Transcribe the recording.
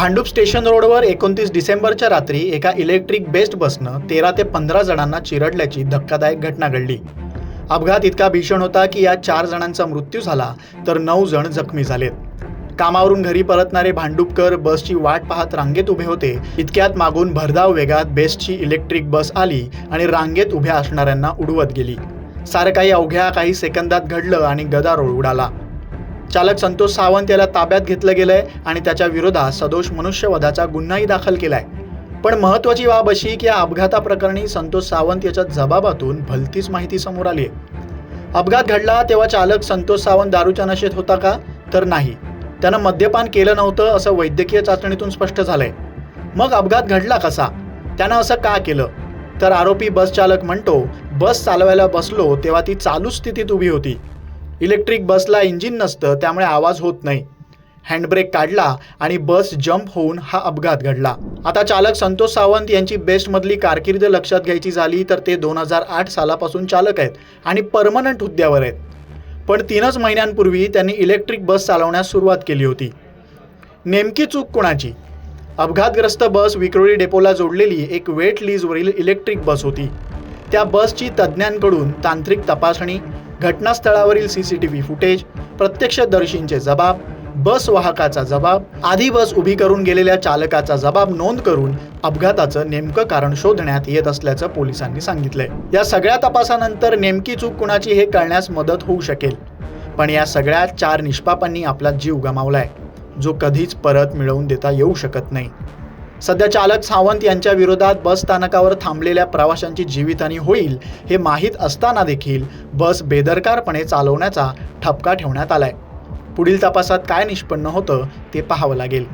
Bhandup station रोडवर 29 डिसेंबरच्या रात्री एका इलेक्ट्रिक बेस्ड बसनं 13 ते 15 जणांना चिरडल्याची धक्कादायक घटना घडली। अपघात इतका भीषण होता की या 4 जणांचा मृत्यू झाला तर 9 जण जखमी झालेत। कामावरून घरी परतणारे भांडूपकर बसची वाट पाहत रांगेत उभे होते। इतक्यात मागून भरधाव वेगात बेस्टची इलेक्ट्रिक बस आली आणि रांगेत उभ्या असणाऱ्यांना उडवत गेली। सारं काही अवघ्या काही सेकंदात घडलं आणि गदारोळ उडाला। चालक संतोष सावंत याला ताब्यात घेतलं गेलंय आणि त्याच्या विरोधात सदोष मनुष्यवधाचा गुन्हाही दाखल केलाय। पण महत्त्वाची बाब अशी की या अपघाताप्रकरणी संतोष सावंत याच्या जबाबातून भलतीच माहिती समोर आली आहे। अपघात घडला तेव्हा चालक संतोष सावंत दारूच्या नशेत होता का? तर नाही, त्यानं मद्यपान केलं नव्हतं असं वैद्यकीय चाचणीतून स्पष्ट झालंय। मग अपघात घडला कसा? त्यानं असं का केलं? तर आरोपी बस चालक म्हणतो, बस चालवायला बसलो तेव्हा ती चालू स्थितीत उभी होती। इलेक्ट्रिक बसला इंजिन नसतं त्यामुळे आवाज होत नाही। हँडब्रेक काढला आणि बस जंप होऊन हा अपघात घडला। आता चालक संतोष सावंत यांची बेस्टमधली कारकीर्द लक्षात घ्यायची झाली तर ते 2008 सालापासून चालक आहेत आणि परमनंट हुद्द्यावर आहेत। पण 3च महिन्यांपूर्वी त्यांनी इलेक्ट्रिक बस चालवण्यास सुरुवात केली होती। नेमकी चूक कोणाची? अपघातग्रस्त बस विक्रोळी डेपोला जोडलेली एक वेट लीजवरील इलेक्ट्रिक बस होती। त्या बसची तज्ज्ञांकडून तांत्रिक तपासणी, घटनास्थळावरील CCTV फुटेज, प्रत्यक्षदर्शींचे जबाब, बस वाहकाचा जबाब, आधी बस उभी करून गेलेल्या चालकाचा जबाब नोंद करून अपघाताचं नेमकं कारण शोधण्यात येत असल्याचं पोलिसांनी सांगितलंय। या सगळ्या तपासानंतर नेमकी चूक कुणाची हे कळण्यास मदत होऊ शकेल। पण या सगळ्या 4 निष्पापांनी आपला जीव गमावलाय, जो कधीच परत मिळवून देता येऊ शकत नाही। सध्या चालक सावंत यांच्या विरोधात बस स्थानकावर थांबलेल्या प्रवाशांची जीवितहानी होईल हे माहीत असताना देखील बस बेदरकारपणे चालवण्याचा ठपका ठेवण्यात आलाय। पुढील तपासात काय निष्पन्न होतं ते पाहावं लागेल।